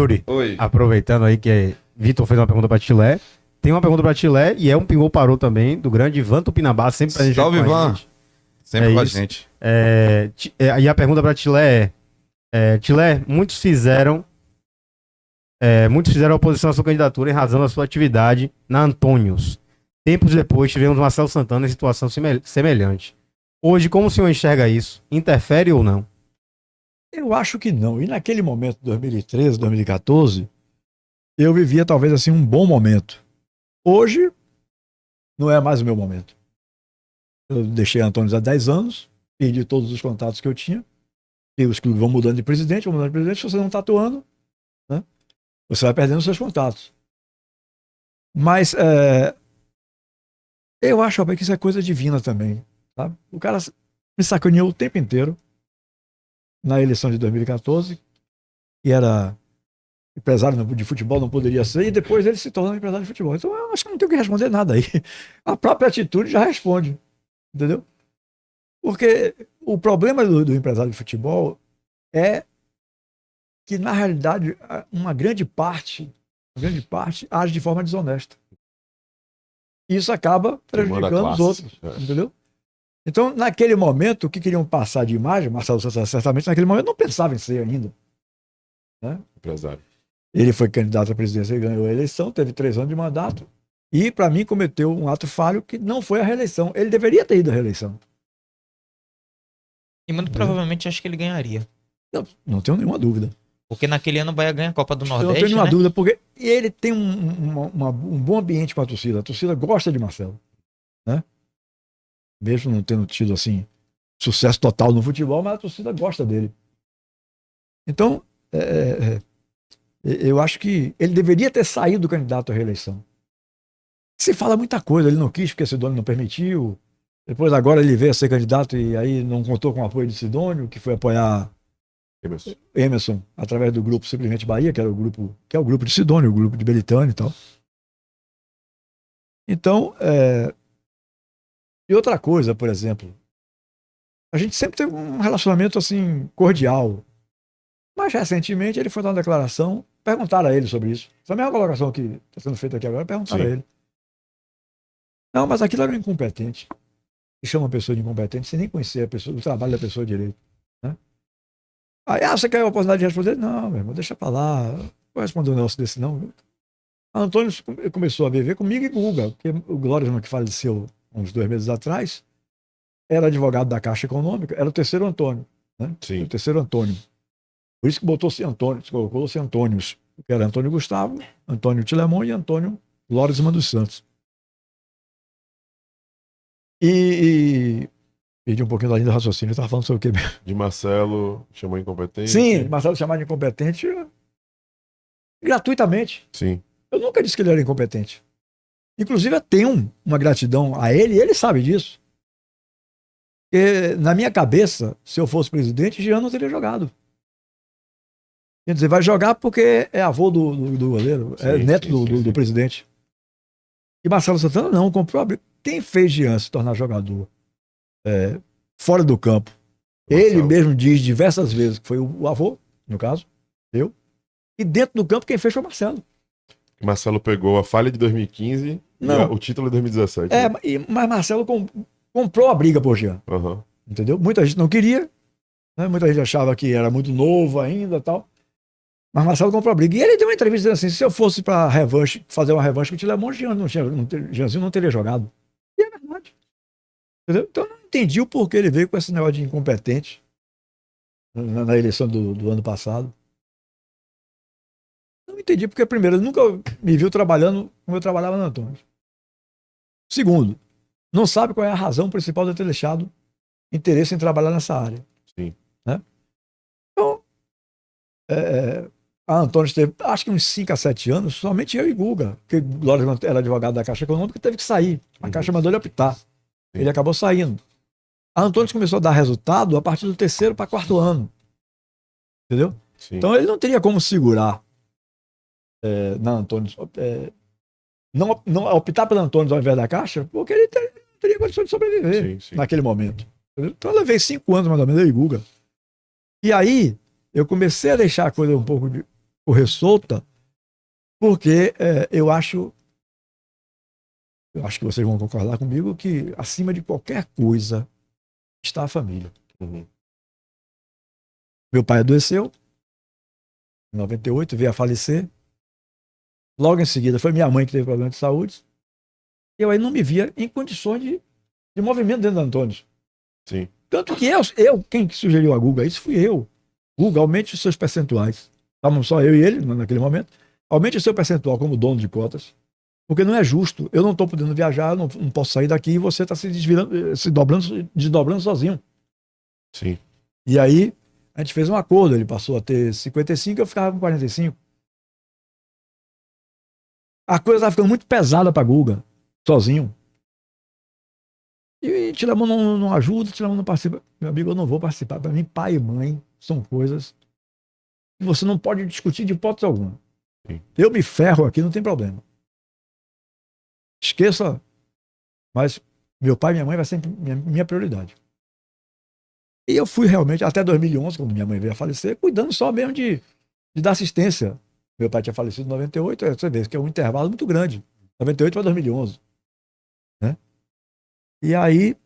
Yuri, Oi. aproveitando aí que Vitor fez uma pergunta pra Tilé, tem uma pergunta pra Tilé e é um pingou parou também, do grande Ivan Tupinambá, sempre presente Salve, com a Ivan. gente. Sempre É com a isso. gente. E a pergunta pra Tilé Tilé, muitos fizeram oposição à sua candidatura em razão da sua atividade na Antônios. Tempos depois, tivemos Marcelo Santana em situação semelhante. Hoje, como o senhor enxerga isso? Interfere ou não? Eu acho que não. E naquele momento, 2013, 2014, eu vivia talvez assim um bom momento. Hoje, não é mais o meu momento. Eu deixei a Antônio há 10 anos, perdi todos os contatos que eu tinha, e os clubes vão mudando de presidente, se você não está atuando, né, você vai perdendo os seus contatos. Mas eu acho que isso é coisa divina também. Sabe? O cara me sacaneou o tempo inteiro na eleição de 2014, que era empresário de futebol, não poderia ser, e depois ele se tornou empresário de futebol. Então eu acho que não tenho que responder nada aí. A própria atitude já responde, entendeu? Porque o problema do empresário de futebol é que, na realidade, uma grande parte age de forma desonesta. E isso acaba prejudicando os outros, entendeu? Então, naquele momento, o que queriam passar de imagem, Marcelo Santana certamente naquele momento não pensava em ser ainda, né? Empresário. Ele foi candidato à presidência e ganhou a eleição, teve 3 anos de mandato, e, para mim, cometeu um ato falho que não foi a reeleição. Ele deveria ter ido à reeleição. E muito provavelmente acho que ele ganharia. Não tenho nenhuma dúvida. Porque naquele ano o Bahia ganha a Copa do Eu não Nordeste, tenho nenhuma né? dúvida, porque ele tem um bom ambiente com a torcida. A torcida gosta de Marcelo, né? Mesmo não tendo tido, assim, sucesso total no futebol, mas a torcida gosta dele. Então, eu acho que ele deveria ter saído candidato à reeleição. Se fala muita coisa, ele não quis porque Sidônio não permitiu. Depois agora ele veio a ser candidato e aí não contou com o apoio de Sidônio, que foi apoiar Emerson através do grupo Simplesmente Bahia, que é o grupo de Sidônio, o grupo de Belitânia e tal. Então, e outra coisa, por exemplo, a gente sempre teve um relacionamento assim cordial. Mas recentemente ele foi dar uma declaração, perguntaram a ele sobre isso. Essa mesma colocação que está sendo feita aqui agora, perguntaram a ele. Não, mas aquilo era um incompetente. E chama uma pessoa de incompetente sem nem conhecer a pessoa, o trabalho da pessoa direito. Né? Aí, você quer a oportunidade de responder? Não, meu irmão, deixa pra lá. Não vou responder um negócio desse, não. A Antônio começou a viver comigo e com o Guga, porque o Glória, que faleceu uns 2 meses atrás, era advogado da Caixa Econômica, era o terceiro Antônio. Né? Sim. O terceiro Antônio. Por isso que botou-se Antônio, colocou-se Antônios, que era Antônio Gustavo, Antônio Tilemon e Antônio Loresman dos Santos. E perdi um pouquinho da linha do raciocínio, estava falando sobre o quê mesmo? De Marcelo, chamou incompetente. Sim, Marcelo chamar de incompetente gratuitamente. Sim. Eu nunca disse que ele era incompetente. Inclusive, eu tenho uma gratidão a ele, e ele sabe disso. Porque, na minha cabeça, se eu fosse presidente, Jean não teria jogado. Quer dizer, vai jogar porque é avô do goleiro, é neto do presidente. E Marcelo Santana não, comprou a briga. Quem fez Jean se tornar jogador fora do campo? Marcelo. Ele mesmo diz diversas vezes que foi o avô, no caso, eu. E dentro do campo, quem fez foi Marcelo. Marcelo pegou a falha de 2015 Não. e o título de 2017. É, né? mas Marcelo comprou a briga por Jean. Uhum. Entendeu? Muita gente não queria, né? Muita gente achava que era muito novo ainda e tal. Mas Marcelo comprou a briga. E ele deu uma entrevista dizendo assim: se eu fosse para revanche, fazer uma revanche com o Tilemon, Jeanzinho não teria jogado. E é verdade. Entendeu? Então eu não entendi o porquê ele veio com esse negócio de incompetente na eleição do ano passado. Não entendi, porque primeiro, ele nunca me viu trabalhando como eu trabalhava na Antônio. Segundo, não sabe qual é a razão principal de eu ter deixado interesse em trabalhar nessa área. Sim. Né? Então, a Antônio esteve, acho que uns 5 a 7 anos, somente eu e Guga, porque Glória era advogado da Caixa Econômica e teve que sair. A Caixa mandou ele optar. Sim. Ele acabou saindo. A Antônio começou a dar resultado a partir do 3º para 4º ano. Entendeu? Sim. Então ele não teria como segurar na Antônio. Não optar pela Antônio ao invés da Caixa, porque ele não teria condições de sobreviver naquele momento. Entendeu? Então eu levei 5 anos mais ou menos, eu e Guga. E aí eu comecei a deixar a coisa um pouco correr solta, porque eu acho que vocês vão concordar comigo que acima de qualquer coisa está a família. Uhum. Meu pai adoeceu em 98, veio a falecer. Logo em seguida foi minha mãe que teve problema de saúde. Eu aí não me via em condições de movimento dentro do Antônio. Sim. Tanto que quem sugeriu a Guga isso fui eu. Guga, aumente os seus percentuais. Estávamos só eu e ele naquele momento. Aumente o seu percentual como dono de cotas. Porque não é justo. Eu não estou podendo viajar, não posso sair daqui e você está se desdobrando sozinho. Sim. E aí, a gente fez um acordo. Ele passou a ter 55, eu ficava com 45. A coisa estava ficando muito pesada para Guga, sozinho. E Tiramão não ajuda, Tiramão não participa. Meu amigo, eu não vou participar. Para mim, pai e mãe são coisas que você não pode discutir de hipótese alguma. Sim. Eu me ferro aqui, não tem problema. Esqueça, mas meu pai e minha mãe vai ser minha prioridade. E eu fui realmente, até 2011, quando minha mãe veio a falecer, cuidando só mesmo de dar assistência. Meu pai tinha falecido em 98, você vê que é um intervalo muito grande. 98 para 2011. Né? E aí,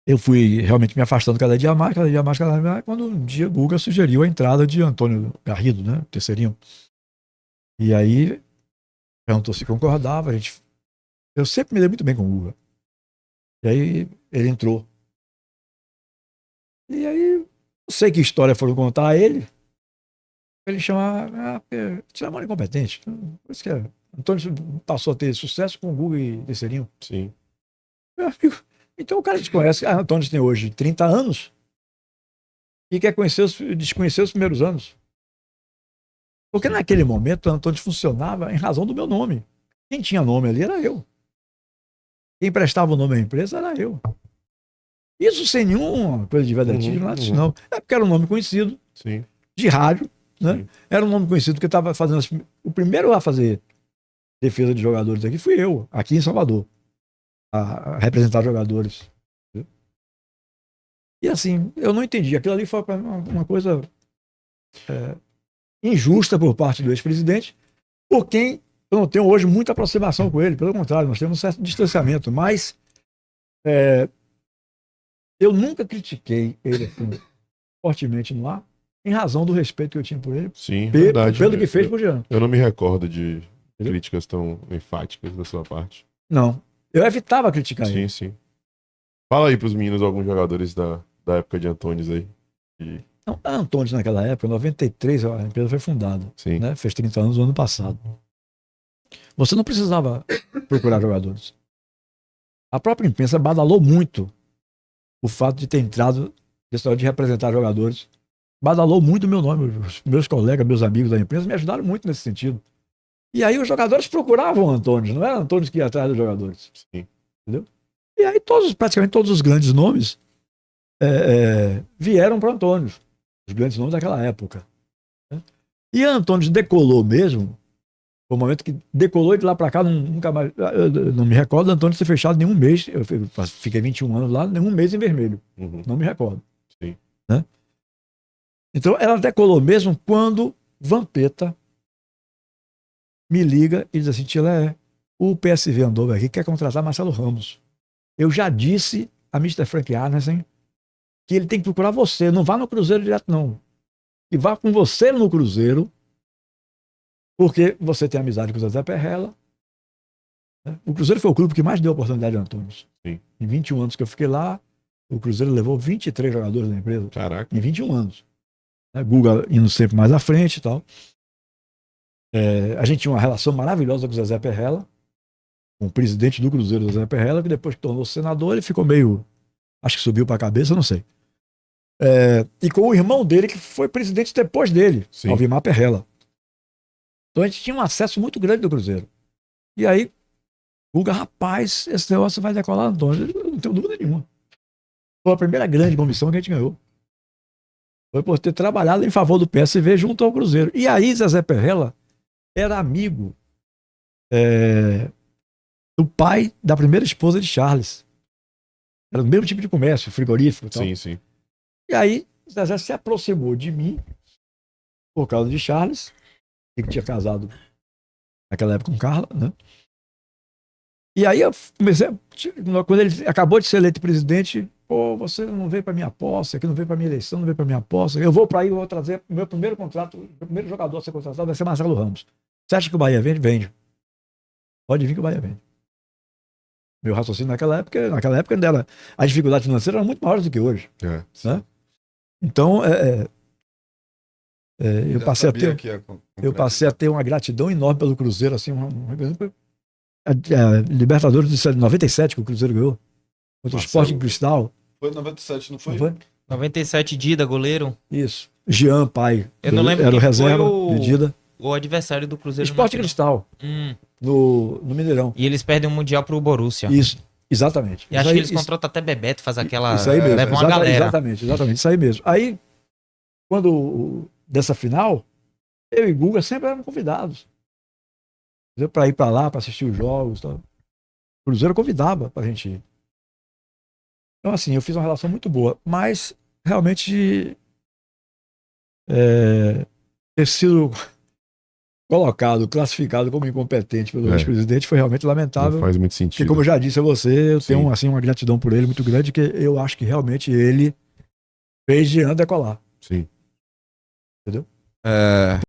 eu fui realmente me afastando cada dia mais, quando um dia Guga sugeriu a entrada de Antônio Garrido, né? Terceirinho. E aí, perguntou se concordava, eu sempre me dei muito bem com o Guga. E aí, ele entrou. E aí, não sei que história foram contar a ele. Ele chama Tiramão é incompetente. Por isso que Antônio passou a ter sucesso com o Guga e Terceirinho. Sim. Meu amigo, então o cara desconhece. Antônio tem hoje 30 anos e quer desconhecer os primeiros anos. Porque naquele momento o Antônio funcionava em razão do meu nome. Quem tinha nome ali era eu. Quem prestava o nome à empresa era eu. Isso sem nenhuma coisa de vedetismo, nada disso não. É porque era um nome conhecido, Sim. de rádio, né? Sim. Era um nome conhecido que estava fazendo. O primeiro a fazer defesa de jogadores aqui fui eu, aqui em Salvador. A representar jogadores. E assim, eu não entendi. Aquilo ali foi uma coisa injusta por parte do ex-presidente, por quem eu não tenho hoje muita aproximação com ele. Pelo contrário, nós temos um certo distanciamento. Mas eu nunca critiquei ele assim, fortemente no ar, em razão do respeito que eu tinha por ele, Sim, verdade. pelo que fez por Jean. Eu não me recordo de críticas tão enfáticas da sua parte. Não. Eu evitava criticar ele. Sim, sim. Fala aí pros meninos alguns jogadores da época de Antônio aí. Não, a Antônio, naquela época, em 93, a empresa foi fundada. Sim. Né? Fez 30 anos no ano passado. Você não precisava procurar jogadores. A própria imprensa badalou muito o fato de ter entrado nessa história de representar jogadores. Badalou muito o meu nome. Os meus colegas, meus amigos da imprensa me ajudaram muito nesse sentido. E aí os jogadores procuravam o Antônio, não era Antônio que ia atrás dos jogadores. Sim. Entendeu? E aí praticamente todos os grandes nomes vieram para o Antônio. Os grandes nomes daquela época. Né? E Antônio decolou mesmo. Foi o momento que decolou e de lá para cá nunca mais. Eu não me recordo Antônio ter fechado nenhum mês. Eu fiquei 21 anos lá, nenhum mês em vermelho. Uhum. Não me recordo. Sim. Né? Então ela decolou mesmo quando Vampeta me liga e diz assim: Tilé, o PSV andou aqui, quer contratar Marcelo Ramos. Eu já disse a Mr. Frank Arnesen que ele tem que procurar você, não vá no Cruzeiro direto não. E vá com você no Cruzeiro, porque você tem amizade com o Zezé Perrella. Né? O Cruzeiro foi o clube que mais deu oportunidade a Antônio. Sim. Em 21 anos que eu fiquei lá, o Cruzeiro levou 23 jogadores da empresa. Caraca. Em 21 anos. Né? Guga indo sempre mais à frente e tal. A gente tinha uma relação maravilhosa com o Zezé Perrella, com o presidente do Cruzeiro, Zezé Perrella, que depois que tornou senador, ele ficou meio... Acho que subiu para a cabeça, não sei. E com o irmão dele, que foi presidente depois dele, Sim. Alvimar Perrella. Então a gente tinha um acesso muito grande do Cruzeiro. E aí, Guga, rapaz, esse negócio vai decolar, Antônio. Eu não tenho dúvida nenhuma. Foi a primeira grande comissão que a gente ganhou. Foi por ter trabalhado em favor do PSV junto ao Cruzeiro. E aí, Zezé Perrella era amigo do pai da primeira esposa de Charles. Era do mesmo tipo de comércio, frigorífico e tal. Sim, sim. E aí, Zezé se aproximou de mim por causa de Charles que tinha casado naquela época com Carla, né? E aí eu comecei, quando ele acabou de ser eleito presidente, pô, você não veio para minha posse, aqui não veio para minha eleição, não veio para minha posse. Eu vou para aí, eu vou trazer o meu primeiro contrato, o meu primeiro jogador a ser contratado vai ser Marcelo Ramos. Você acha que o Bahia vende? Vende. Pode vir que o Bahia vende. Meu raciocínio naquela época ainda era, a dificuldade financeira era muito maior do que hoje. Né? Então, eu passei a ter uma gratidão enorme pelo Cruzeiro, assim, a Libertadores de 97 que o Cruzeiro ganhou contra o Sporting Cristal. Foi 97, não foi? Não foi? 97, Dida, goleiro. Isso. Jean, pai. Eu não lembro era o quem reserva foi de Dida. o adversário do Cruzeiro. Sporting Cristal, no Mineirão. E eles perdem o Mundial pro Borussia. Isso, exatamente. E acho que eles contratam até Bebeto, faz aquela... Isso aí mesmo. Leva uma galera. Exatamente, isso aí mesmo. Aí, quando dessa final, eu e Guga sempre éramos convidados. Para ir para lá, para assistir os jogos. Tal. O Cruzeiro convidava para a gente ir. Então, assim, eu fiz uma relação muito boa. Mas, realmente, ter sido colocado, classificado como incompetente pelo ex-presidente foi realmente lamentável. Não faz muito sentido. Porque, como eu já disse a você, eu tenho assim, uma gratidão por ele muito grande, que eu acho que realmente ele fez Jean decolar. Sim. Entendeu?